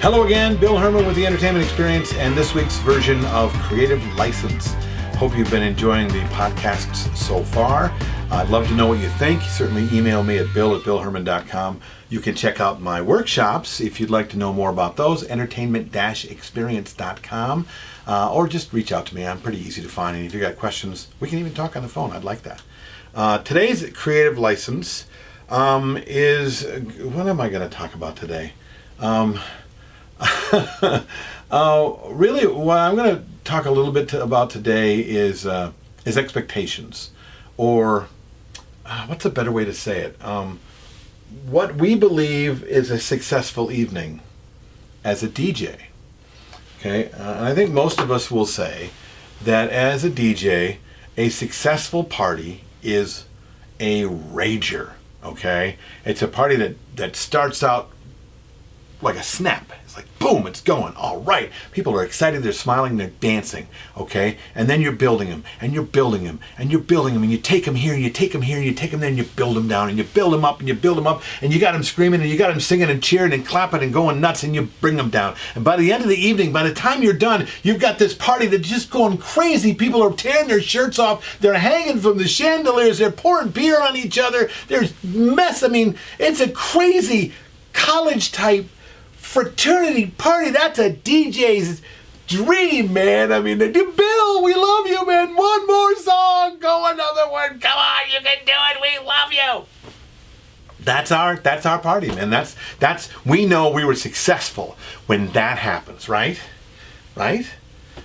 Hello again, Bill Herman with the Entertainment Experience and this week's version of Creative License. Hope you've been enjoying the podcasts so far. I'd love to know what you think. Certainly email me at bill@billherman.com. You can check out my workshops if you'd like to know more about those, entertainment-experience.com, or just reach out to me. I'm pretty easy to find, and if you got questions, we can even talk on the phone. I'd like that. Today's Creative License is, what am I going to talk about today? Really, what I'm going to talk a little bit about today is expectations, or what's a better way to say it? What we believe is a successful evening as a DJ. Okay, and I think most of us will say that as a DJ, a successful party is a rager. Okay, it's a party that starts out like a snap. It's like, boom, it's going. All right. People are excited. They're smiling. They're dancing. Okay. And then you're building them and you're building them and you're building them and you take them here and you take them here and you take them there and you build them down and you build them up and you build them up and you got them screaming and you got them singing and cheering and clapping and going nuts and you bring them down. And by the end of the evening, by the time you're done, you've got this party that's just going crazy. People are tearing their shirts off. They're hanging from the chandeliers. They're pouring beer on each other. There's mess. I mean, it's a crazy college type fraternity party. That's a DJ's dream, man. I mean, Bill, we love you, man. One more song, go another one. Come on, you can do it. We love you. That's our party, man. That's we know we were successful when that happens, right? Right?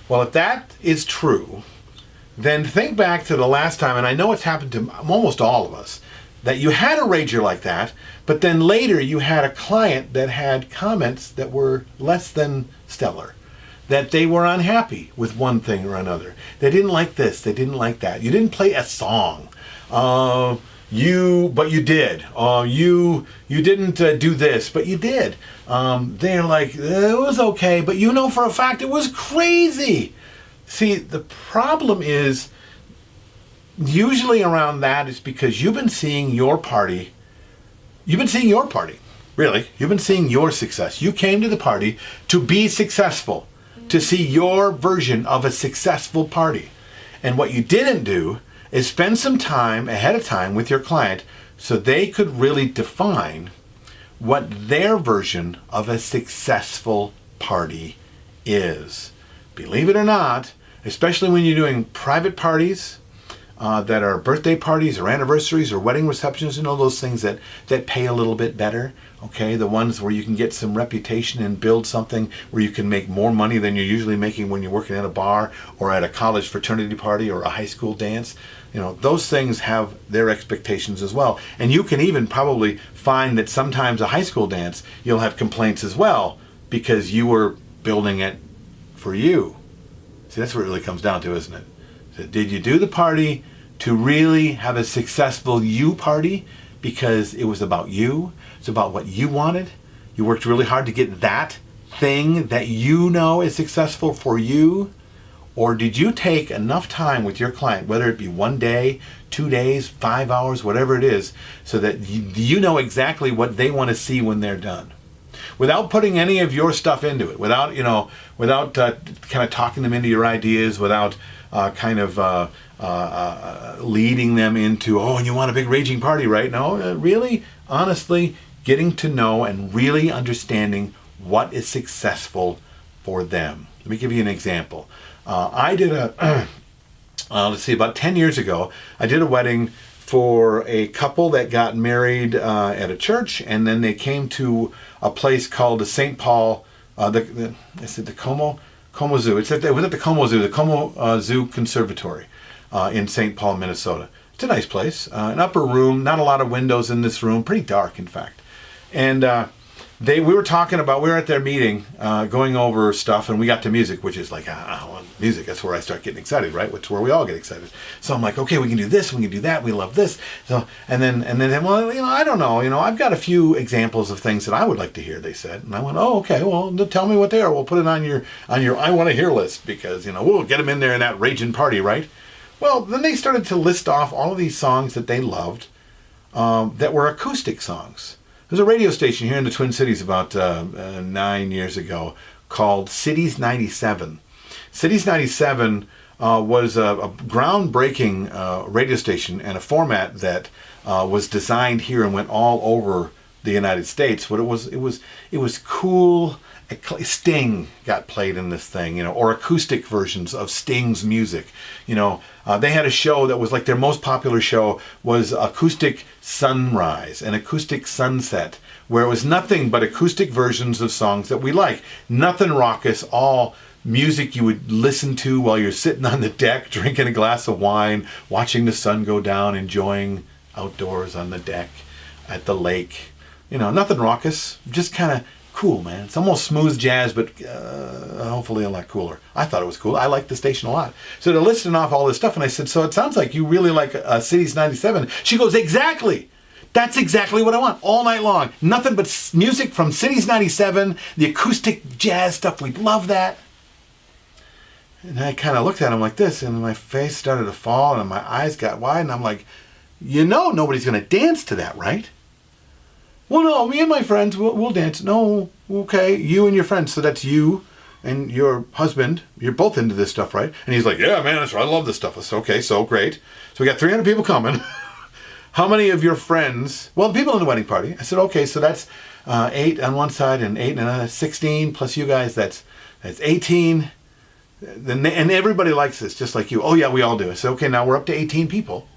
Well, if that is true, then think back to the last time, and I know it's happened to almost all of us, that you had a rager like that, but then later you had a client that had comments that were less than stellar, that they were unhappy with one thing or another. They didn't like this, they didn't like that. You didn't play a song, but you did. You didn't do this, but you did. They're like, it was okay, but you know for a fact it was crazy. See, the problem is, usually around that is because you've been seeing your party. Really. You've been seeing your success. You came to the party to be successful, to see your version of a successful party. And what you didn't do is spend some time ahead of time with your client so they could really define what their version of a successful party is. Believe it or not, especially when you're doing private parties, that are birthday parties or anniversaries or wedding receptions, you know, those things that pay a little bit better, okay? The ones where you can get some reputation and build something where you can make more money than you're usually making when you're working at a bar or at a college fraternity party or a high school dance. You know, those things have their expectations as well. And you can even probably find that sometimes a high school dance, you'll have complaints as well because you were building it for you. See, that's what it really comes down to, isn't it? So did you do the party to really have a successful you party because it was about you? It's about what you wanted. You worked really hard to get that thing that you know is successful for you? Or did you take enough time with your client, whether it be 1 day, 2 days, 5 hours, whatever it is, so that you know exactly what they want to see when they're done? Without putting any of your stuff into it, without kind of talking them into your ideas, without leading them into, oh, and you want a big raging party, right? No, really, honestly, getting to know and really understanding what is successful for them. Let me give you an example. I did about 10 years ago, I did a wedding for a couple that got married at a church, and then they came to a place called the St. Paul, the Como Zoo. It was at the Como Zoo, the Como Zoo Conservatory in St. Paul, Minnesota. It's a nice place. An upper room, not a lot of windows in this room, pretty dark, in fact. And we were at their meeting, going over stuff, and we got to music, which is like, music, that's where I start getting excited, right? Which is where we all get excited. So I'm like, okay, we can do this, we can do that, we love this. So, and then, well, I don't know, I've got a few examples of things that I would like to hear, they said. And I went, oh, okay, well, tell me what they are. We'll put it on your I want to hear list, because, we'll get them in there in that raging party, right? Well, then they started to list off all of these songs that they loved, that were acoustic songs. There's a radio station here in the Twin Cities about 9 years ago called Cities 97. Cities 97 was a groundbreaking radio station and a format that was designed here and went all over the United States. But it was cool. Sting got played in this thing, or acoustic versions of Sting's music. They had a show that was like their most popular show was Acoustic Sunrise and Acoustic Sunset, where it was nothing but acoustic versions of songs that we like. Nothing raucous, all music you would listen to while you're sitting on the deck, drinking a glass of wine, watching the sun go down, enjoying outdoors on the deck at the lake. Nothing raucous, just kind of cool, man. It's almost smooth jazz, but hopefully a lot cooler. I thought it was cool. I liked the station a lot. So they're listing off all this stuff, and I said, so it sounds like you really like Cities 97. She goes, exactly. That's exactly what I want all night long. Nothing but music from Cities 97, the acoustic jazz stuff. We'd love that. And I kind of looked at him like this, and my face started to fall, and my eyes got wide, and I'm like, nobody's going to dance to that, right? Well, no, me and my friends, we'll dance. No, okay, you and your friends. So that's you and your husband. You're both into this stuff, right? And he's like, yeah, man, I love this stuff. I said, okay, so great. So we got 300 people coming. How many of your friends? Well, people in the wedding party. I said, okay, so that's 8 on one side and 8 and another, 16 plus you guys. That's 18. And everybody likes this, just like you. Oh, yeah, we all do. I said, okay, now we're up to 18 people.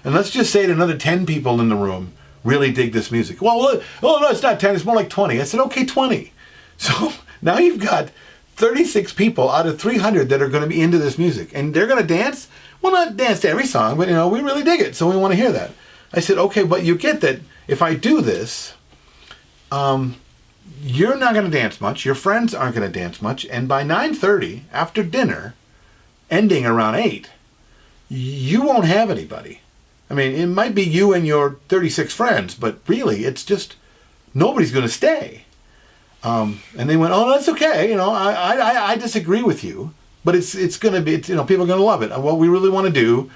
And let's just say that another 10 people in the room really dig this music. Well, oh, no, it's not 10. It's more like 20. I said, okay, 20. So now you've got 36 people out of 300 that are going to be into this music. And they're going to dance? Well, not dance to every song, but, we really dig it. So we want to hear that. I said, okay, but you get that if I do this, you're not going to dance much. Your friends aren't going to dance much. And by 9:30, after dinner, ending around 8, you won't have anybody. I mean, it might be you and your 36 friends, but really, it's just nobody's going to stay. And they went, oh, that's okay. I disagree with you, but it's going to be, people are going to love it. And what we really want to do,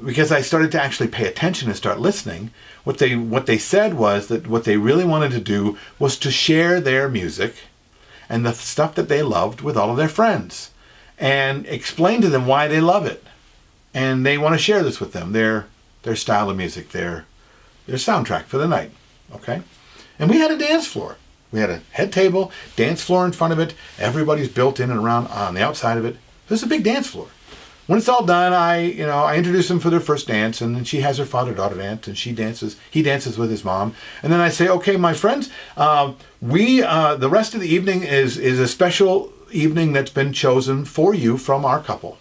because I started to actually pay attention and start listening, what they said was that what they really wanted to do was to share their music and the stuff that they loved with all of their friends and explain to them why they love it. And they want to share this with them, their style of music, their soundtrack for the night, okay? And we had a dance floor. We had a head table, dance floor in front of it. Everybody's built in and around on the outside of it. There's a big dance floor. When it's all done, I introduce them for their first dance, and then she has her father-daughter dance, and he dances with his mom. And then I say, okay, my friends, the rest of the evening is a special evening that's been chosen for you from our couple.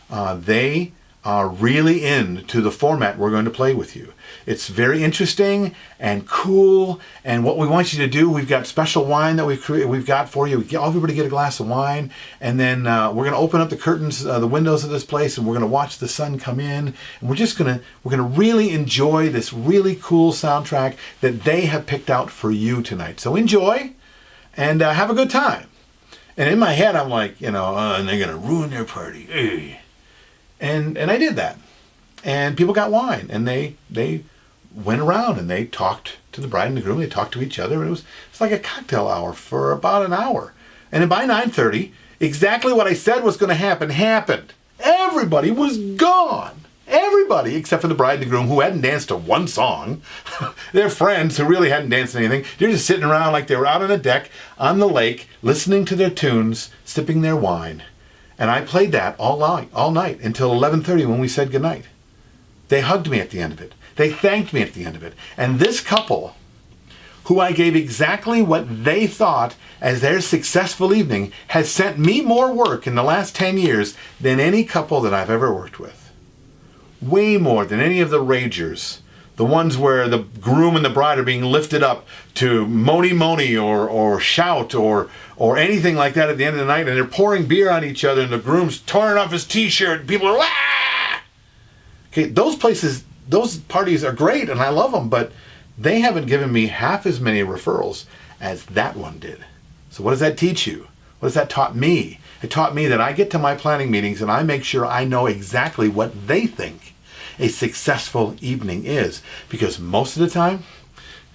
They are really into the format we're going to play with you. It's very interesting and cool, and what we want you to do, we've got special wine that we've got for you. Everybody get a glass of wine, and then we're going to open up the curtains, the windows of this place, and we're going to watch the sun come in, and we're going to really enjoy this really cool soundtrack that they have picked out for you tonight. So enjoy, and have a good time. And in my head, I'm like, and they're going to ruin their party. Ugh. And I did that. And people got wine, and they went around and they talked to the bride and the groom. They talked to each other, and it's like a cocktail hour for about an hour. And then by 9:30, exactly what I said was going to happen happened. Everybody was gone. Everybody except for the bride and the groom who hadn't danced to one song. Their friends who really hadn't danced to anything. They're just sitting around like they were out on a deck on the lake, listening to their tunes, sipping their wine. And I played that all night until 11:30 when we said goodnight. They hugged me at the end of it. They thanked me at the end of it. And this couple, who I gave exactly what they thought as their successful evening, has sent me more work in the last 10 years than any couple that I've ever worked with. Way more than any of the ragers. The ones where the groom and the bride are being lifted up to moni or shout or anything like that at the end of the night, and they're pouring beer on each other, and the groom's tearing off his t-shirt, and people are, ah! Okay, those parties are great, and I love them, but they haven't given me half as many referrals as that one did. So what does that teach you? What has that taught me? It taught me that I get to my planning meetings and I make sure I know exactly what they think a successful evening is. Because most of the time,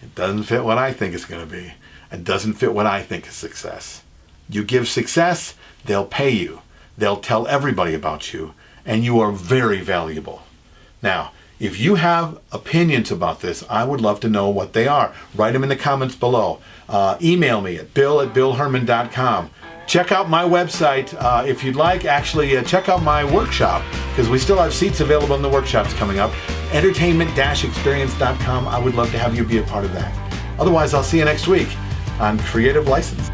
It doesn't fit what I think it's going to be. It doesn't fit what I think is success. You give success, they'll pay you. They'll tell everybody about you, and you are very valuable. Now, if you have opinions about this, I would love to know what they are. Write them in the comments below. Email me at bill@billherman.com. Check out my website if you'd like. Actually, check out my workshop, because we still have seats available in the workshops coming up. Entertainment-experience.com. I would love to have you be a part of that. Otherwise, I'll see you next week on Creative License.